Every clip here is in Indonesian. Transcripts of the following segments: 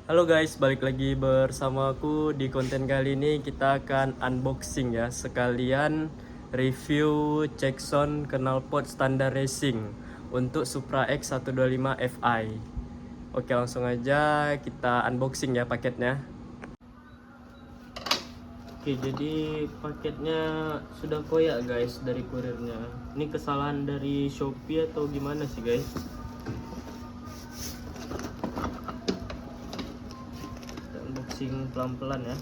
Halo guys, balik lagi bersama aku di konten kali ini. Kita akan unboxing ya, sekalian review cek sound knalpot standar racing untuk Supra X 125 Fi. Oke, langsung aja kita unboxing ya paketnya. Oke, jadi paketnya sudah koyak guys dari kurirnya. Ini kesalahan dari Shopee atau gimana sih guys? Kita unboxing pelan-pelan ya.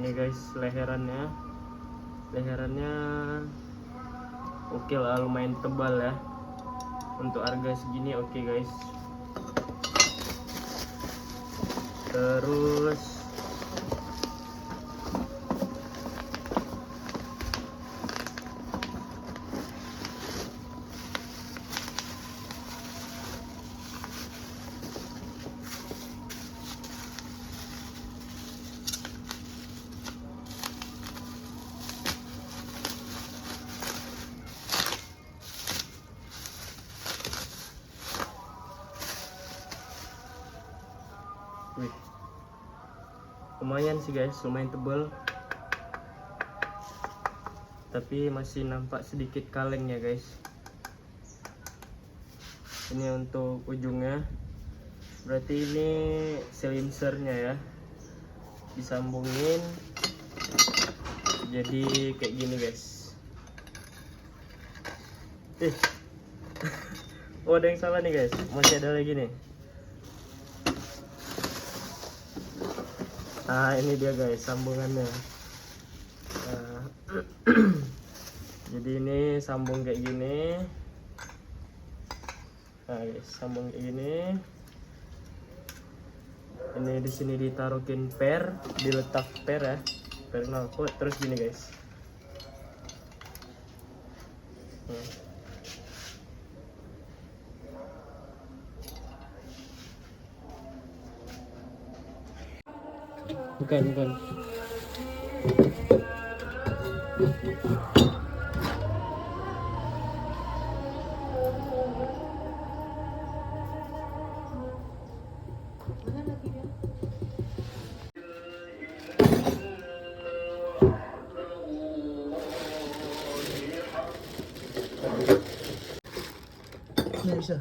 Ini guys leherannya oke lah, lumayan tebal ya untuk harga segini. Oke guys, terus wih, lumayan sih guys, lumayan tebal, tapi masih nampak sedikit kaleng ya guys. Ini untuk ujungnya, berarti ini silinsernya ya, disambungin jadi kayak gini guys. Oh, ada yang salah nih guys, masih ada lagi nih. Nah, ini dia guys sambungannya. Nah, jadi ini sambung kayak gini. Nah guys, sambung kayak gini. Ini di sini ditaruhin per, diletak per ya, per knalpot. Terus gini guys. Bukan. Nggak bisa.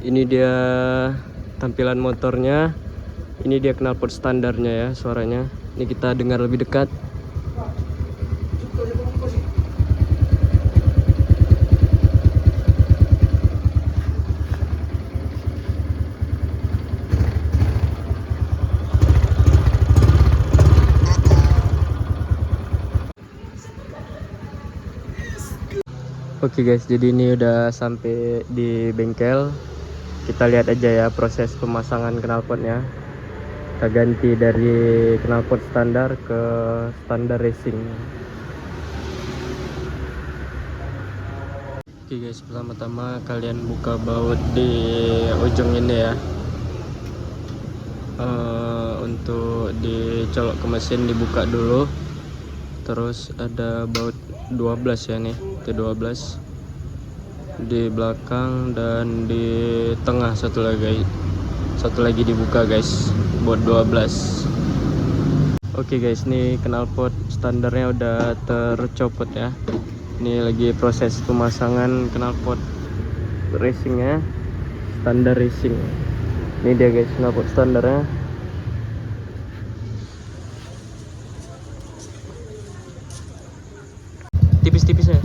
Ini dia tampilan motornya. Ini dia knalpot standarnya ya, suaranya. Ini kita dengar lebih dekat. Oke guys, jadi ini udah sampai di bengkel. Kita lihat aja ya proses pemasangan knalpotnya. Kita ganti dari knalpot standar ke standar racing. Oke guys, pertama-tama kalian buka baut di ujung ini ya. untuk dicolok ke mesin, dibuka dulu. Terus ada baut 12 ya nih, T12 di belakang, dan di tengah satu lagi dibuka guys, baut 12. Oke guys, nih knalpot standarnya udah tercopot ya. Ini lagi proses pemasangan knalpot racingnya, standar racing. Ini dia guys knalpot standarnya. Tipis-tipis ya.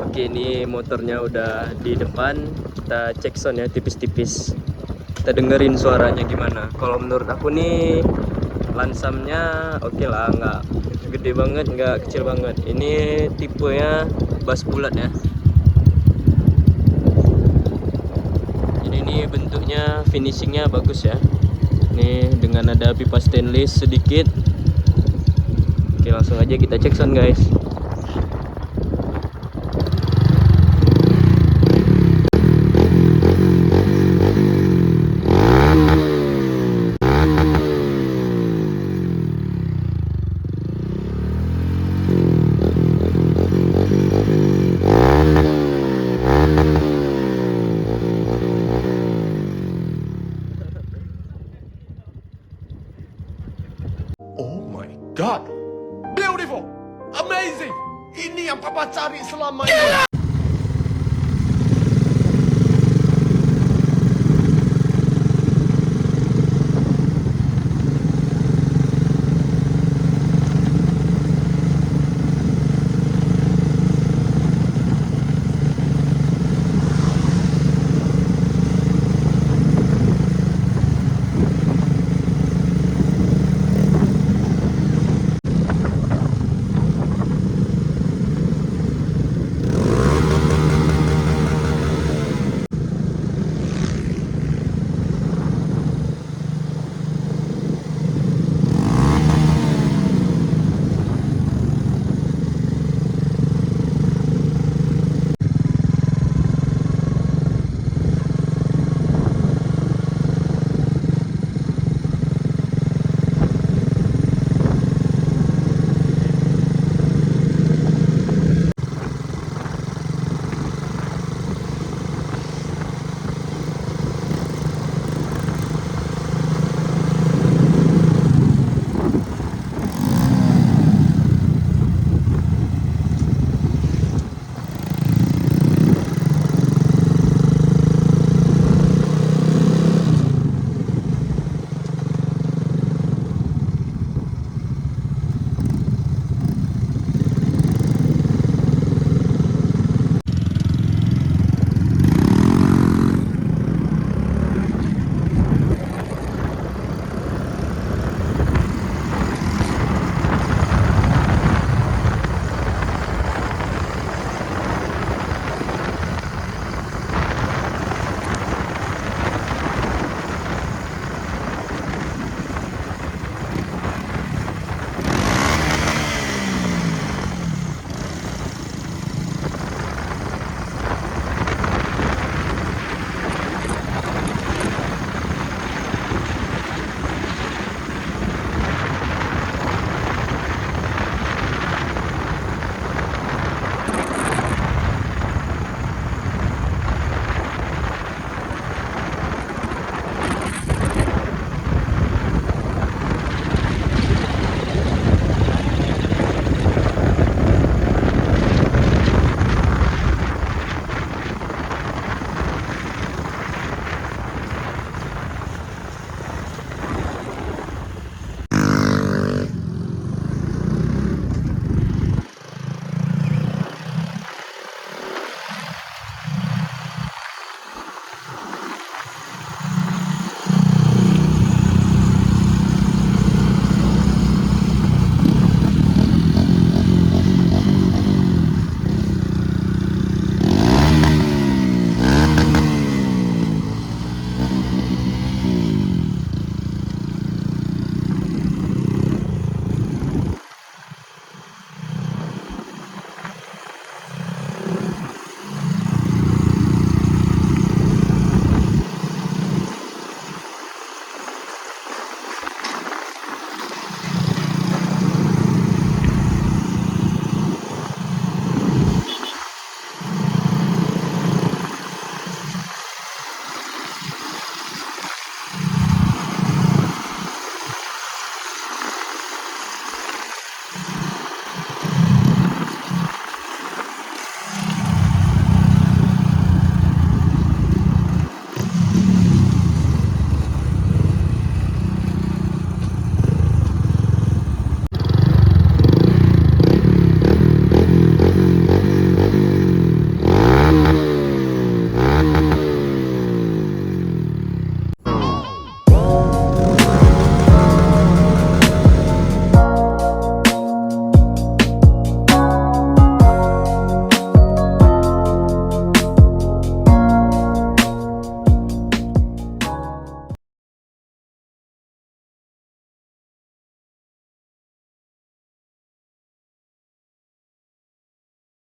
Oke, ini motornya udah di depan. Kita cek sound ya, tipis-tipis. Kita dengerin suaranya gimana. Kalau menurut aku nih lansamnya oke lah, nggak gede banget, nggak kecil banget. Ini tipenya bass bulat ya. Jadi ini bentuknya, finishingnya bagus ya. Ini dengan ada pipa stainless sedikit. Oke, langsung aja kita cek sound guys. Oh my God, beautiful, amazing. Ini yang papa cari selama ini.